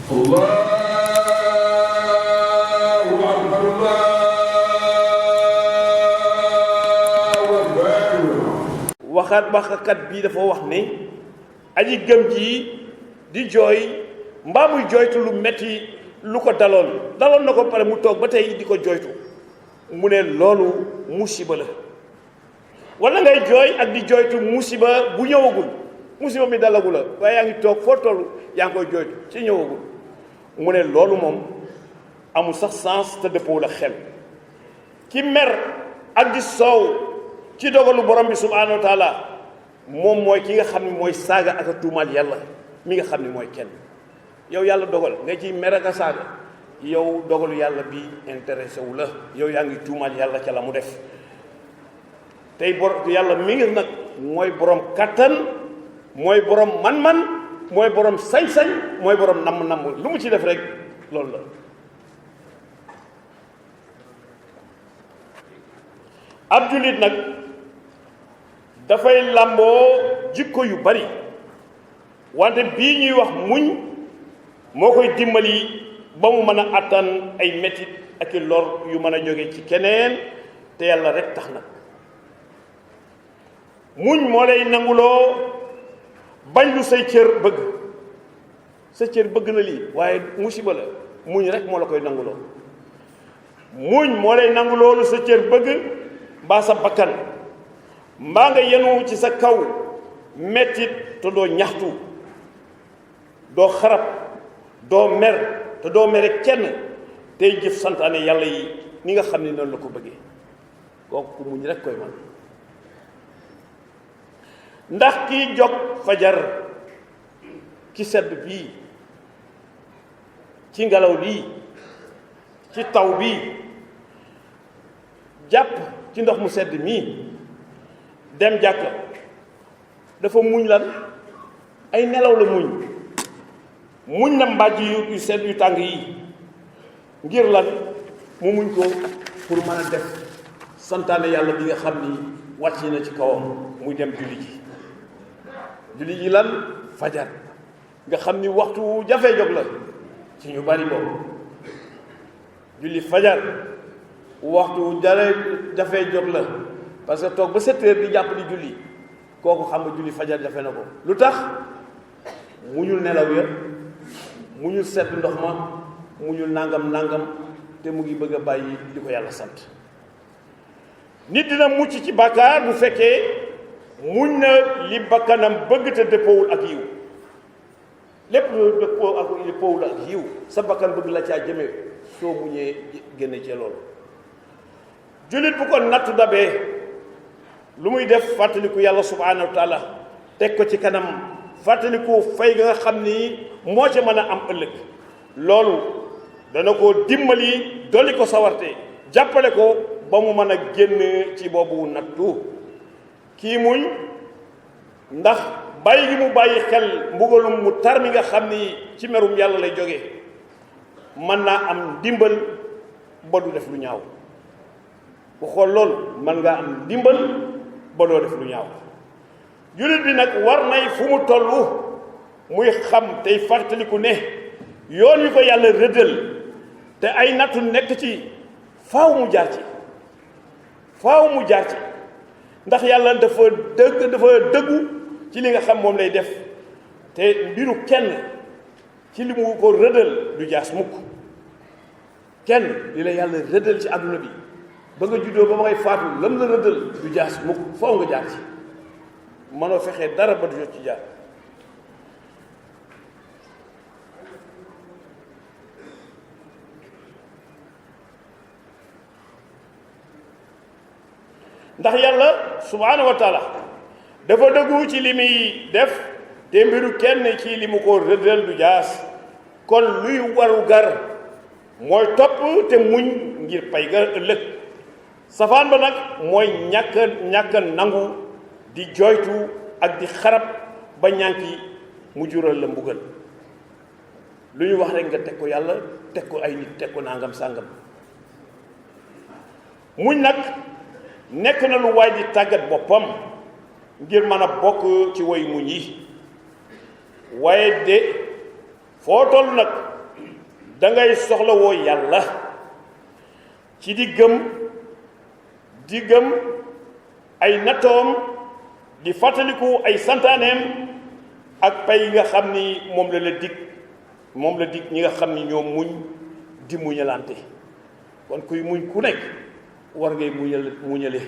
Allahu akbar, Allahu akbar. waxkat bii dafa wax ne aji gëm ji di jooy mbaa muy jooytu lu metti lu ko daloon na ko pare mu toog ba tey di ko jooytu mu ne loolu musiba la. wala ngay jooy ak di jooytu musiba bu ñëwagul, musiba mi dalagu la waaye yaa ngi toog foo toll yaa ngi koy jooytu ci ñëwagul. mu ne loolu moom amul sax sens te dëppoo la xel. ki mer ak di soow ci dogalu borom bi subhaanahu wa taala moom mooy ki nga xam ne mooy saaga ak a tuumaal yàlla mi nga xam ne mooy kenn. yow yàlla dogal nga ciy mer ak a saaga, yow dogalu yàlla bi intéressé wu la, yow yaa ngi tuumaal yàlla ca la mu def. tey yàlla mi ngi nag mooy borom kattan, mooy borom man-man, mooy borom sañ-sañ, mooy borom namm-namm, lu mu ci def rek loolu la. ab jullit nag dafay làmboo jikko yu bari, wante bii ñuy wax muñ moo koy dimbali ba mu mën a àttan ay metit ak i lor yu mën a jóge ci keneen te yàlla rek tax nag. muñ moo lay nanguloo bañ lu say cër bëgg. sa cër bëgg na lii waaye musiba la, muñ rek moo la koy nanguloo. muñ moo lay nanguloo lu sa cër bëgg mbaa sa bakkan, mbaa nga yenu ci sa kaw mettit te doo ñaxtu, doo xarab, doo mer te doo mere kenn, tey jëf santaane yàlla yi ni nga xam ne noonu la ko bëggee. kooku muñ rek koy man. ndax kii jog fajar ci sedd bii, ci ngelaw lii, ci taw bii, jàpp ci ndox mu sedd mii, dem jàkka, dafa muñ lan? ay nelaw la muñ na mbàjj yu sedd yu tàng yi ngir lan? mu muñ ko pour mën a def santaane yàlla bi nga xam ni wàcc na ci kawam, muy dem julli ji lan? fajar, nga xam ni waxtu jafe jóg la ci ñu bari boobu. julli fajar waxtu jafe jóg la, parce que toog ba 7 heures di jàpp di julli, kooku xam nga julli fajar jafe na ko. lu tax? muñul nelaw ya, muñul sedd ndox ma, muñul nangam te mu ngi bëgg a bàyyi li ko yàlla sant. nit dina mucc ci bàkkaar bu fekkee muñ na li bakkanam bëgg te dëppoowul ak yiw. lépp lu dëppoowul ak yiw sa bakkan bëgg la caa jëme, soo muñee génne ci loolu. jullit bu ko nattu dabee, lu muy def fàttaliku yàlla subhaanahu wa taala, teg ko ci kanam, fàttaliku fay nga xam ni moo ca mën a am ëllëg. loolu dana ko dimbali, dolli ko sawarte, jàppale ko ba mu mën a génn ci boobu nattu. kii muñ ndax bàyyi gi mu bàyyi xel mbugalum mu tar mi nga xam ni ci merum yàlla lay jóge, mën naa am ndimbal ba du def lu ñaaw. bu xool loolu mën ngaa am ndimbal ba doo def lu ñaaw. jullit bi nag war nay fu mu tollu muy xam tey fàttaliku ne yoon wi ko yàlla rëddal te ay nattu nekk ci, faaw mu jaar ci, ndax yàlla dafa dëggu ci li nga xam moom lay def, te mbiru kenn ci li mu ko rëddal du jaas mukk. kenn li la yàlla rëddal ci àdduna bi ba nga juddoo ba ma ngay faatu, lam la rëddal du jaas mukk, faaw nga jaar ci. mënoo fexee dara ba du jot ci jaar. ndax yàlla subhaanahu wa taala dafa dëggu ci li muy def, te mbiru kenn ci li mu ko rëddal du jaas. kon luy waru gar mooy topp te muñ ngir pay ga ëllëg. safaan ba nag mooy ñàkk nangu di jooytu ak di xarab ba ñànki mu jural la mbugal. lu ñu wax rek nga teg ko yàlla, teg ko ay nit, teg ko nangam sàngam. muñ nag nekk na lu waay di tàggat boppam ngir mën a bokk ci woy muñ yi, waaye de foo toll nag da ngay soxlawoo yàlla ci di gëm ay nattoom di fàttaliku ay santaaneem ak pay nga xam ni moom la dig ñi nga xam ni ñoom muñ di muñalante kon kuy muñ ku nekk war ngay muñale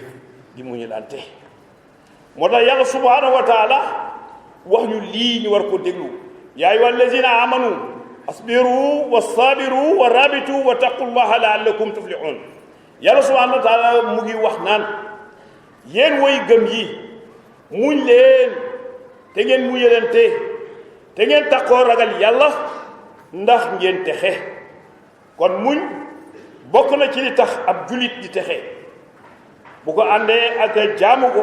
di muñalante moo tax yàlla subhanahu wa taala wax ñu lii ñu war ko déglu yaa ayyuha allazina amanu asbiru wa sabiru wa rabitu wa taqullaha laallakum tuflihun yàlla subhanahu wa taala mu ngi wax naan yéen woy gëm yi muñ leen te ngeen muñalante te ngeen takkoo ragal yàlla ndax ngeen texe kon muñ bokk na ci li tax ab julit di texe bu ko àndee ak jaamu ko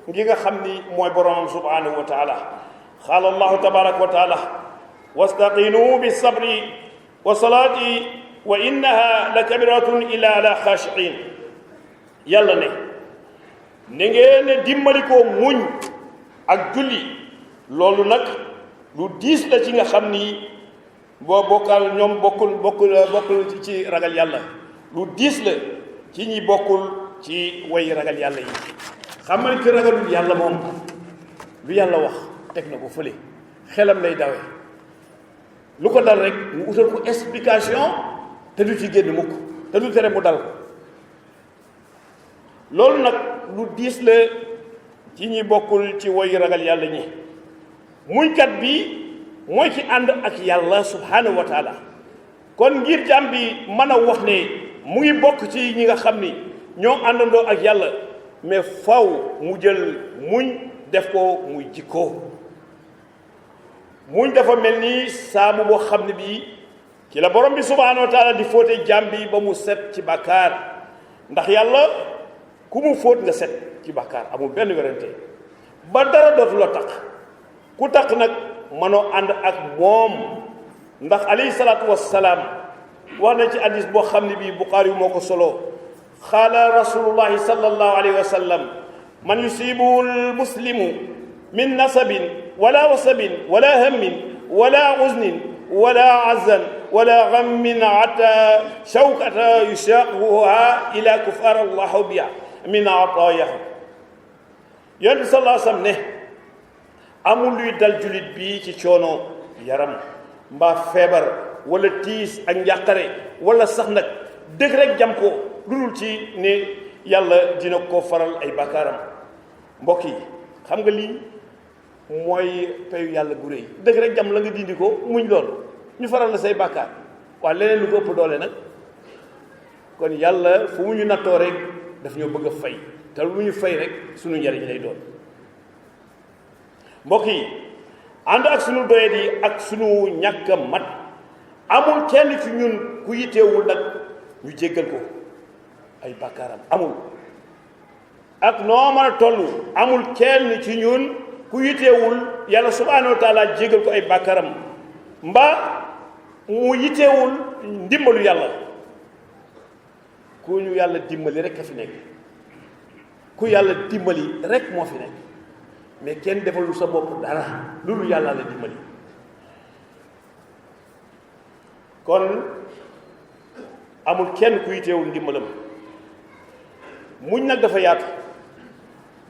ngi nga xam ni mooy boromam subhanahu wa taala qaala allahu tabaraka wa taala wastaqinu bisabri wa salaati wa innaha la kabiratun illa ala xaashiin yàlla ne ngeen dimbali ko muñ ak julli loolu nag lu diis la ci nga xam ni boo bokkal ñoom bokkul ci ragal yàlla lu diis la ci ñi bokkul ci way ragal yàlla yi xam nga ki ragalul yàlla moom lu yàlla wax teg na ko fële xelam lay dawe lu ko dal rek mu utal ko explication te du ci génn mukk te du tere mu dal loolu nag lu diis la ci ñi bokkul ci way ragal yàlla ñi muñkat bi mooy ki ànd ak yàlla subhanahu wa taala kon ngir jàmm bi mën a wax ne mu ngi bokk ci ñi nga xam ni ñoo àndandoo ak yàlla mais faw mu jël muñ def ko muy jikkoo muñ dafa mel ni saabu boo xam ne bii ci la borom bi subhanahu wa taala di fóote jàmm bi ba mu set ci bàkkaar ndax yàlla ku mu fóot nga set ci bàkkaar amul benn werante ba dara dootu la taq ku taq nag mënoo ànd ak moom ndax alayhi salaatu wassalaam wax na ci hadis boo xam ne bii Buxaari yu moo ko solo qaala rasulullahi sallallahu alayhi wa sallam man yusibu almuslimu min nasabin wala wasabin wala hammin wala uznin wala azan wala gammin ata shawkata yushaquha ila kufara allahu biha min ataayahu yonent bi sallallahu alayhi wa sallam ne amul luy dal julit bi ci coono yaram mbaa feebar wala tiis ak njàqare wala sax nag dëgg rek jam ko lu dul ci ne yàlla dina ko faral ay bàkkaaram mbokk yi xam nga lii mooy payu yàlla gu rëy dëgg rek jam la nga dindi ko muñ loolu ñu faral la say bàkkaar waaye leneen lu ko ëpp doole nag kon yàlla fu mu ñu nattoo rek daf ñoo bëgg a fay te lu ñu fay rek suñu njariñ lay doon mbokk yi ànd ak suñu doyet yi ak suñu ñàkk a mat amul kenn ci ñun ku yitteewul nag ñu jéggal ko ay bàkkaaram amul ak noo mën a toll amul kenn ci ñun ku yitteewul yàlla subhanahu wa taala jéggal ko ay bàkkaaram mbaa mu yitteewul ndimbalu yàlla ku ñu yàlla dimbali rek a fi nekk ku yàlla dimbali rek moo fi nekk mais kenn defalul sa bopp dara loolu yàlla la dimbali kon amul kenn ku yiteewul ndimbalam muñ nag dafa yaatu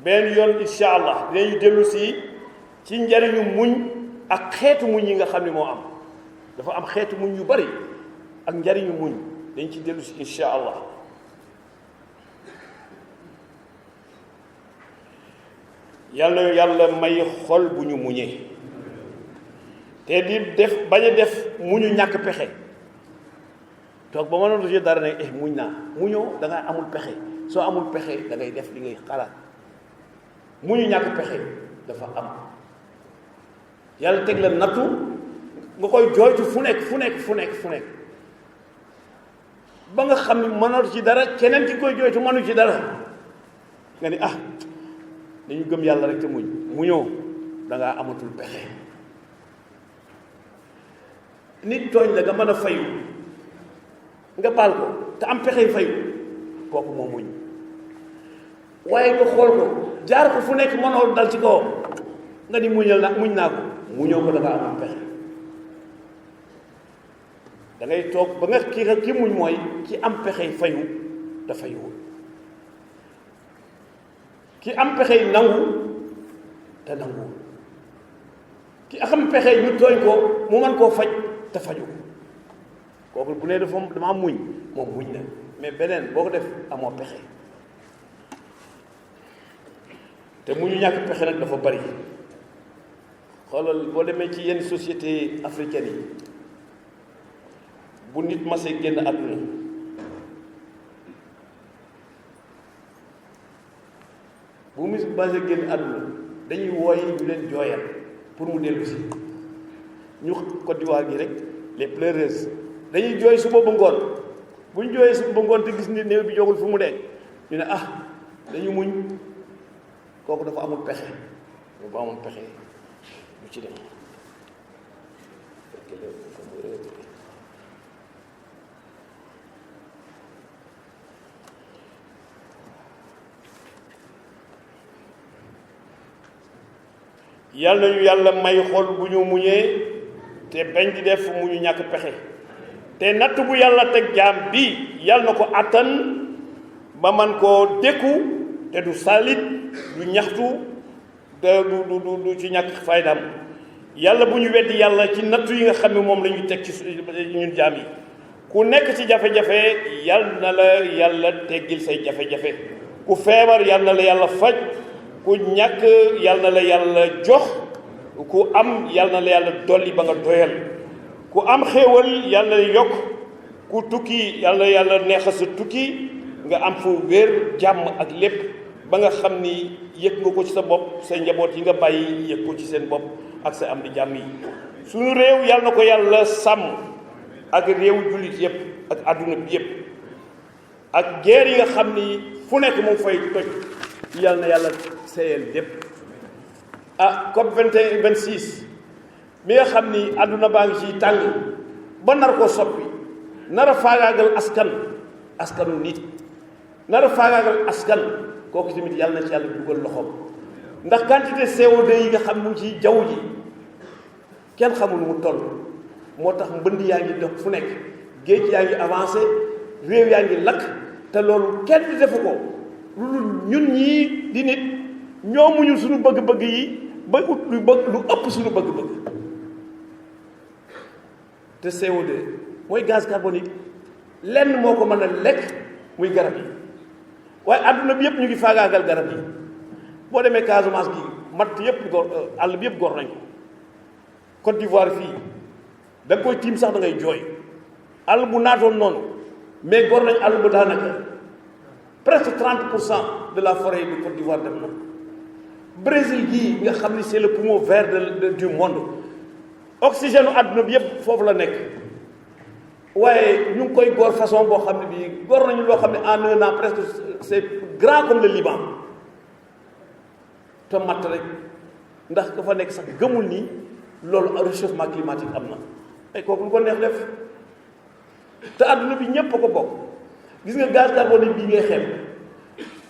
benn yoon insha allah dinañu dellu si ci njariñu muñ ak xeetu muñ yi nga xam ne moo am dafa am xeetu muñ yu bari ak njariñu muñ dañ ci dellu si insha allah yàlla may xol bu ñu muñee te di def bañ a def muñu ñàkk pexe toog ba mënoon toujours dara ne muñ naa muñoo da ngay amul pexe soo amul pexe da ngay def li ngay xalaat muñu ñàkk pexe dafa am yàlla teg la nattu nga koy jooytu fu nekk ba nga xam ni mënoo ci dara keneen ki koy jooytu mënu ci dara nga ni dañu gëm yàlla rek te muñoo da ngaa amatul pexe nit tooñ la nga mën a fayu nga baal ko te am pexe fayu kooku moo muñ waaye nga xool ko jaar ko fu nekk mënoo dal ci kawam nga ni muñ naa ko muñoo ko da ngaa amul pexe da ngay toog ba nga ki muñ mooy ki am pexey fayu te fayuwul, ki am pexey nangu te nanguwul, ki am pexey ñu tooñ ko mu mën koo faj te faju kooku bu nee dama muñ moom muñ na. mais beneen boo ko def amoo pexe te muñu ñàkk pexe nag dafa bari. xoolal boo demee ci yenn société africaine yi bu nit masee génn àdduna bu mis masee génn àdduna dañuy wooy ñu leen jooyal pour mu dellu si. ñu Côte d'Ivoire gi rek les pleureuses dañuy jooy suba ba ngoon bu ñu jooyee suba ba ngoon te gis ni néew bi jógul fu mu dee ñu ne ah dañu muñ. kooku dafa amul pexe dafa amul pexe lu ci dem. yàlla nañu yàlla may xol bu ñu muñee te bañ di def mu ñu ñàkk pexe te natt bu yàlla teg jaam bi yàlla na ko àttan ba man koo dékku te du salit du ñaxtu te du ci ñàkk faydam. yàlla bu ñu weddi yàlla ci nattu yi nga xam ne moom la ñuy teg ci ñun jaam yi. ku nekk ci jafe-jafe yàlla na la yàlla teggil say jafe-jafe. ku feebar yàlla na la yàlla faj. ku ñàkk yàlla na la yàlla jox. ku am yàlla na la yàlla dolli ba nga doyal. ku am xéewal yàlla na la yokk. ku tukki yàlla na yàlla neexal sa tukki nga am fu wér jàmm ak lépp ba nga xam ni yëg nga ko ci sa bopp sa njaboot yi nga bàyyi yëg ko ci seen bopp ak sa am di jàmm yi. suñu réew yàlla na ko yàlla sàmm ak réewu jullit yëpp ak àdduna bi yëpp ak guerre yi nga xam ni fu nekk moom fay toj yàlla na yàlla seyal lépp. COP 26 mi nga xam ni àdduna baa ngi ciy tàng ba nar koo soppi nar a faagaagal askanu nit nar a faagaagal askan kooku tamit yàlla na ci yàlla dugal loxoom ndax quantité CO2 yi nga xam mu ngi ci jaww ji kenn xamul mu toll moo tax mbënd yaa ngi dox fu nekk géej yaa ngi avancé réew yaa ngi lakk te loolu kenn di defu ko lu ñun ñii di nit ñoo muñu suñu bëgg-bëgg yi ba ut lu ëpp suñu bëgg-bëgg te CO2 mooy gaz carbonique lenn moo ko mën a lekk muy garab yi waaye àdduna bi yëpp ñu ngi faagaagal garab yi boo demee Casamance gi matt yëpp gor àll bi yëpp gor nañ ko Côte d'Ivoire fii da nga koy tiim sax da ngay jooy àll bu naatoon noonu mais gor nañ àll ba daanaka presque 30% de la forêt de Côte d'Ivoire dem na. Brésil gii nga xam ni c'est le poumon vert du monde oxygène u àdduna bi yëpp foofu la nekk waaye ñu ngi koy gor façon boo xam ne bii gor nañu loo xam ne en un an presque c'est grand comme le Liban te matt rek ndax dafa nekk sax gëmul ni loolu réchauffement climatique am na ay kooku lu ko neex def te àdduna bi ñépp a ko bokk gis nga gaz carbonique bii ngay xeeb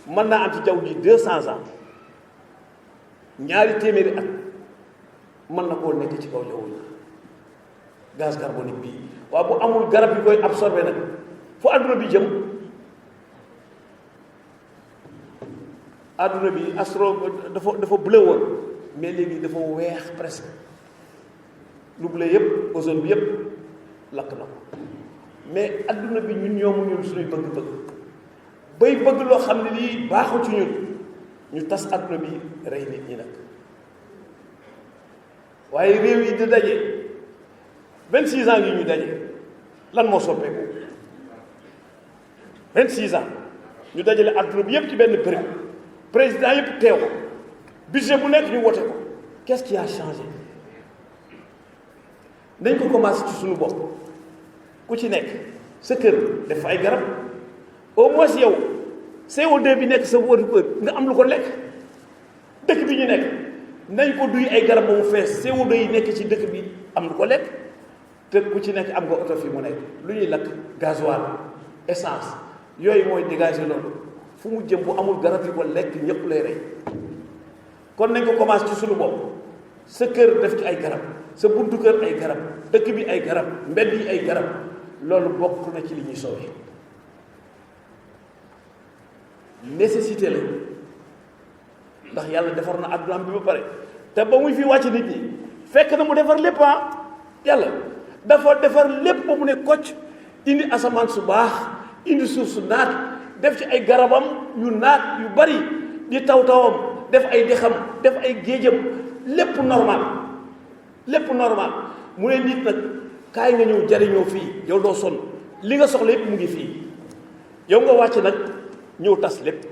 mën naa am ci jaww ji 200 ans ñaari téeméeri at mën na koo nekk ci kaw jaww ji gaz carbonique bii waaw bu amul garab yi koy absorbé nag fu àdduna bi jëm àdduna bi dafa bleu woon mais léegi dafa weex presque lu bleu yëpp ozone bi yëpp lakk na ko mais àdduna bi ñun ñoomu ñun suñuy bëgg-bëgg bay bëgg loo xam ne lii baaxul ci ñun ñu tas àdduna bi rey nit ñi nag waaye réew yi di daje 26 ans yi ñu daje lan moo soppeeku 26 ans ñu dajale àdduna bi yëpp ci benn bërëb président yëpp teew ko budget bu nekk ñu wote ko qu'est-ce qui a changé nañ ko commencé ci suñu bopp ku ci nekk sa kër def fa ay garab au moins yow CO2 bi nekk sa wóotu kër nga am lu ko lekk dëkk bi ñu nekk nañ ko duy ay garab ba mu fees CO2 yi nekk ci dëkk bi am lu ko lekk te ku ci nekk am nga oto fi mu nekk lu ñuy lakk gasoil essence yooyu mooy dégager loolu fu mu jëm bu amul garab yi ko lekk ñëpp lay rey kon nañ ko commencé ci suñu bopp sa kër def ci ay garab sa buntu kër ay garab dëkk bi ay garab mbedd yi ay garab loolu bokk na ci li ñuy soowee nécessité la ndax yàlla defar na addunaam bi ba pare te ba muy fi wàcc nit ñi fekk na mu defar lépp yàlla dafa defar lépp ba mu ne kocc indi asamaan su baax indi suuf su naat def ci ay garabam yu naat yu bari di taw-tawam def ay dexam def ay géejam lépp normal mu ne nit nag kaay nga ñëw jariñoo fii yow doo sonn li nga soxla yépp mu ngi fii yow nga wàcc nag ñëw tas lépp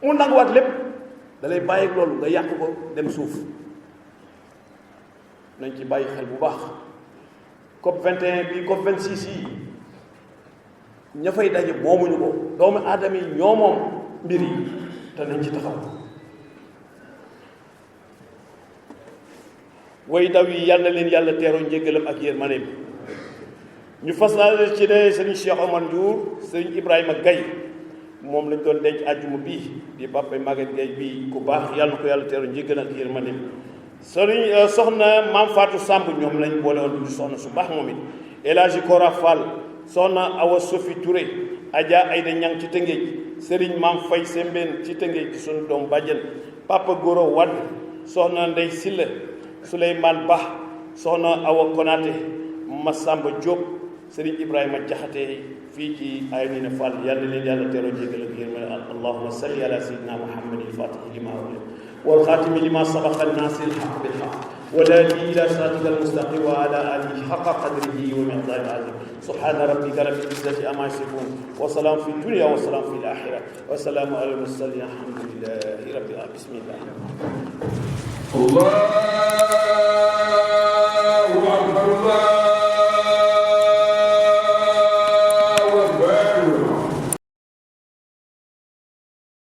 mu nanguwaat lépp da lay bàyyi loolu nga yàq ko dem suuf nañ ci bàyyi xel bu baax COP 21 bi COP 26 yi ña fay daje moomuñu ko doomu aadama yi ñoo moom mbir yi te nañ ci taxaw way daw yi yal na leen yàlla teeroo njéggalam ak yërmandeem ñu fas naa ci ne sëriñ Cheikh Omar Ndiour sëriñ Ibrahima Gaye moom lañ doon denc àjjuma bii di Papa Maguette Gaye bii ku baax yàlla na ko yàlla teeroo njéggalam ak yërmandeem sëriñ soxna Maam Fatou Samb ñoom lañ boole woon du soxna su baax moom it El Hadji Kora Fall soxna Awa Sophie Touré Adja Ayda Ñang ci Tëngéej sëriñ Maam Fay Sembène ci Tëngéej ci sunu doom bàjjen Papa Goro Wadd soxna Ndey Silla Souleymane Ba soxna Awa Konaté Massamba Diop sëriñ Ibrahima Jaxate fii ci Ayni Fall yàlla leen yàlla teeroo jéggal ak yërmande allahumma salli ala sayyidina muhammadin al-fatihi lima ughliqa wal khatimi lima sabaqa an-nasir al-haqq bil haqq wal hadi ila siratika al-mustaqim wa ala alihi haqqa qadrihi wa miqdarihi al-azim subhana rabbika rabbil izzati amma yasifun wa salamun fid dunya wa salamun fil akhirah wa salamun ala al-mursalin alhamdulillahi rabbil alamin bismillah Allah